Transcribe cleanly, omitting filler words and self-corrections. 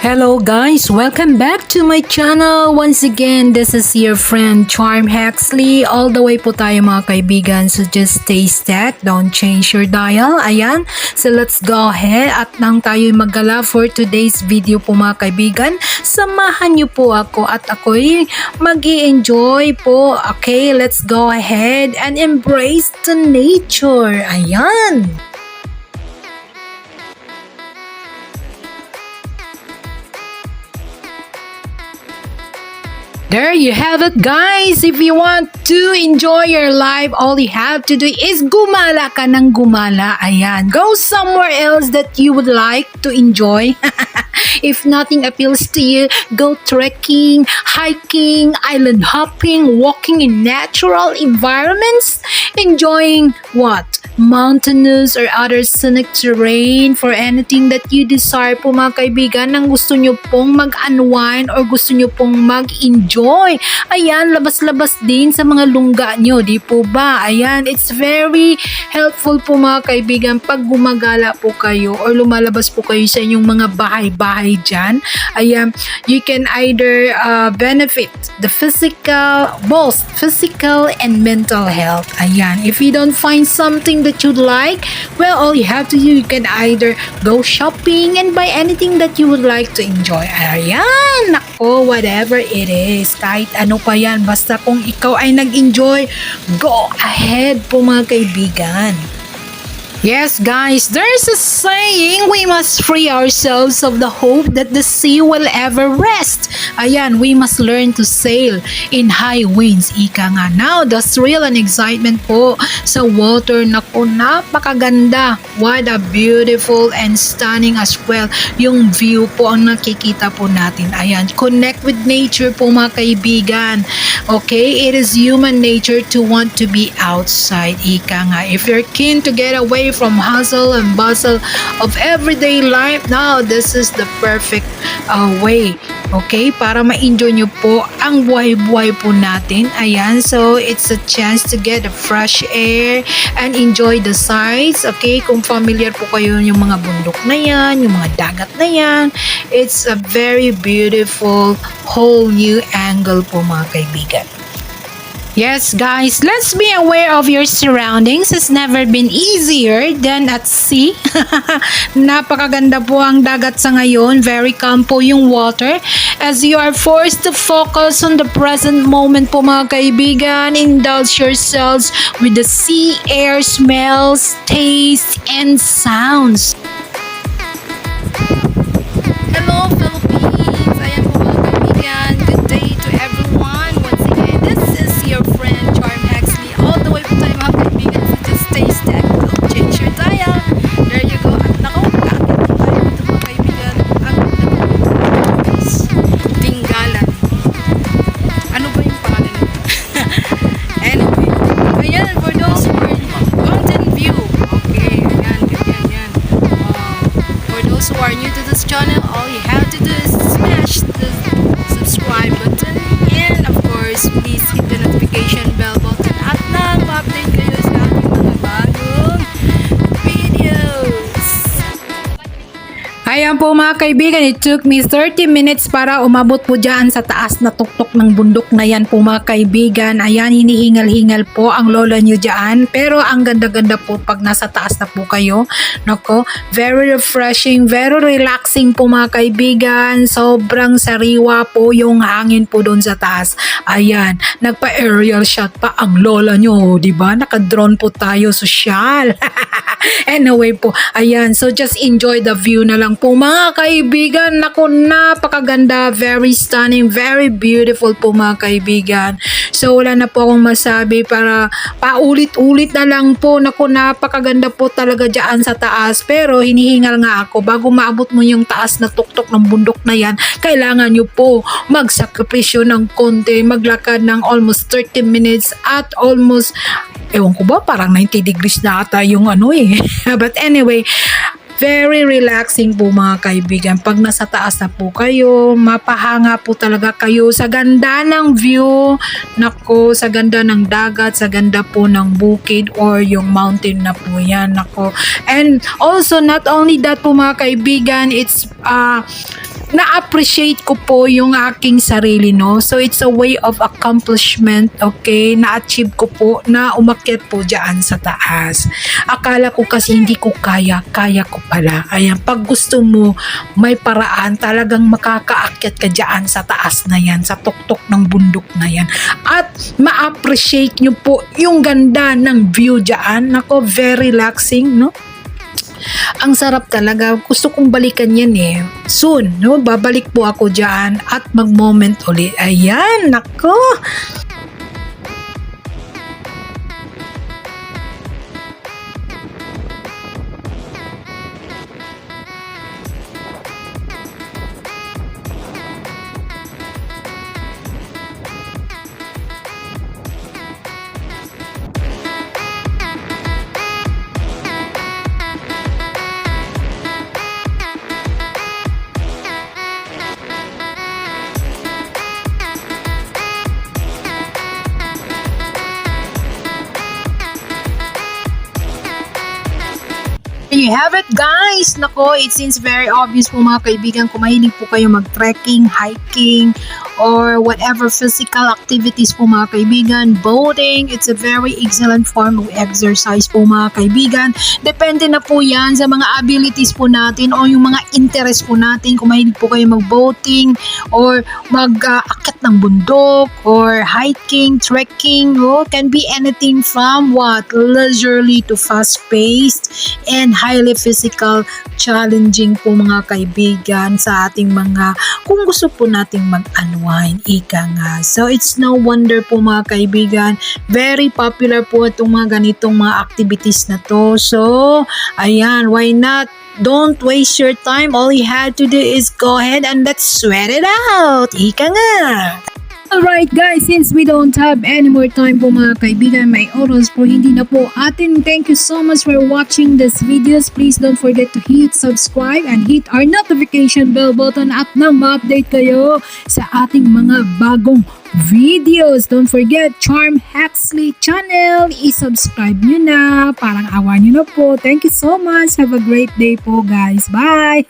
Hello guys, welcome back to my channel. Once again, this is your friend Charm Huxley. All the way po tayo mga kaibigan. So just stay stacked, don't change your dial. Ayan, so let's go ahead at nang tayo maggala for today's video po mga kaibigan. Samahan niyo po ako at ako'y mag-i-enjoy po. Okay, let's go ahead and embrace the nature. Ayan. There you have it guys. If you want to enjoy your life, all you have to do is gumala ka ng gumala. Ayan. Go somewhere else that you would like to enjoy. If nothing appeals to you, go trekking, hiking, island hopping, walking in natural environments, enjoying what? Mountainous or other scenic terrain for anything that you desire po mga kaibigan, nang gusto nyo pong mag-unwind or gusto nyo pong mag-enjoy. Ayan, labas-labas din sa mga lungga nyo, di po ba? Ayan, it's very helpful po mga kaibigan pag gumagala po kayo or lumalabas po kayo sa inyong mga bahay-bahay dyan. Ayan, you can either benefit the both physical and mental health. Ayan, if you don't find something that you'd like, well, all you have to do, you can either go shopping and buy anything that you would like to enjoy. Ayan, nako, whatever it is, kahit ano pa yan, basta kung ikaw ay nag-enjoy, go ahead po mga kaibigan. Yes guys, there's a saying, we must free ourselves of the hope that the sea will ever rest. Ayan, we must learn to sail in high winds. Ika nga. Now, the thrill and excitement po sa water, naku, napakaganda. What a beautiful and stunning as well. Yung view po ang nakikita po natin. Ayan, connect with nature po mga kaibigan. Okay, it is human nature to want to be outside. Ika nga. If you're keen to get away from hustle and bustle of everyday life, now this is the perfect way, okay, para ma-enjoy nyo po ang buhay-buhay po natin. Ayan, so it's a chance to get a fresh air and enjoy the sights. Okay, kung familiar po kayo yung mga bundok na yan, yung mga dagat na yan, it's a very beautiful whole new angle po mga kaibigan. Yes guys, let's be aware of your surroundings. It's never been easier than at sea. Napakaganda po ang dagat sa ngayon. Very calm po yung water. As you are forced to focus on the present moment po mga kaibigan, indulge yourselves with the sea air smells, tastes, and sounds. Hello Philippines! Ayan po mga kaibigan. Good day to everyone. Once again, this is your friend Charm Huxley. All the way po tayo mga kaibigan. So just stay stacked. Don't change your dial. There you go. At nako, kakit po tayo dito mga kaibigan. Ang Dingalan. Ano ba yung pangalan nito? Anyway. Ayan, for those who are mountain view. Okay, ayan, ganyan, yan. For those who are new to this channel, all you have to do is smash the subscribe button and of course, please hit the notification bell button at nang ma-update kayo sa aking mga bagong videos. Ayan po mga kaibigan, it took me 30 minutes para umabot po dyan sa taas na tuktok ng bundok na yan po mga kaibigan. Ayan, hinihingal-hingal po ang lola nyo dyan. Pero ang ganda-ganda po pag nasa taas na po kayo. Nako, very refreshing, very relaxing po mga kaibigan. Sobrang sariwa po yung hangin po doon sa taas. Ayan, nagpa-aerial shot pa ang lola nyo, diba? Naka-drone po tayo, social. Anyway po, ayan, so just enjoy the view na lang po mga kaibigan. Naku, napakaganda, very stunning, very beautiful po mga kaibigan. So wala na po akong masabi, para paulit-ulit na lang po. Naku, napakaganda po talaga dyan sa taas. Pero hinihingal nga ako, bago maabot mo yung taas na tuktok ng bundok na yan, kailangan nyo po magsakripisyo ng konti, maglakad ng almost 30 minutes at almost, ewan ko ba, parang 90 degrees na ata yung ano eh. But anyway, very relaxing po mga kaibigan. Pag nasa taas na po kayo, mapahanga po talaga kayo sa ganda ng view. Nako, sa ganda ng dagat, sa ganda po ng bukid or yung mountain na po yan. Nako. And also, not only that po mga kaibigan, it's na-appreciate ko po yung aking sarili, no? So, it's a way of accomplishment, okay? Na-achieve ko po na umakyat po dyan sa taas. Akala ko kasi hindi ko kaya ko pala. Ayan, pag gusto mo, may paraan, talagang makakaakyat ka dyan sa taas na yan, sa tuktok ng bundok na yan. At ma-appreciate nyo po yung ganda ng view dyan. Nako, very relaxing, no? Ang sarap talaga. Gusto kong balikan yan eh. Soon, no? Babalik po ako dyan at mag-moment ulit. Ayan, nako. There you have it, guys. Nako, it seems very obvious po mga kaibigan kung mahilig po kayo mag-trekking, hiking, or whatever physical activities po mga kaibigan. Boating, it's a very excellent form of exercise po mga kaibigan. Depende na po yan sa mga abilities po natin o yung mga interest po natin. Kung mahilig po kayo mag-boating or mag-akit ng bundok or hiking, trekking, can be anything from what? Leisurely to fast-paced and highly physical challenging po mga kaibigan sa ating mga kung gusto po nating mag-unwind, ika nga. So it's no wonder po mga kaibigan, very popular po itong mga ganitong mga activities na to. So ayan, why not? Don't waste your time. All you have to do is go ahead and let's sweat it out, ika nga. Alright guys, since we don't have any more time po mga kaibigan, may oras po hindi na po atin. Thank you so much for watching this videos. Please don't forget to hit subscribe and hit our notification bell button at nang ma-update kayo sa ating mga bagong videos. Don't forget, Charm Huxley channel. I-subscribe nyo na. Parang awa nyo na po. Thank you so much. Have a great day po guys. Bye!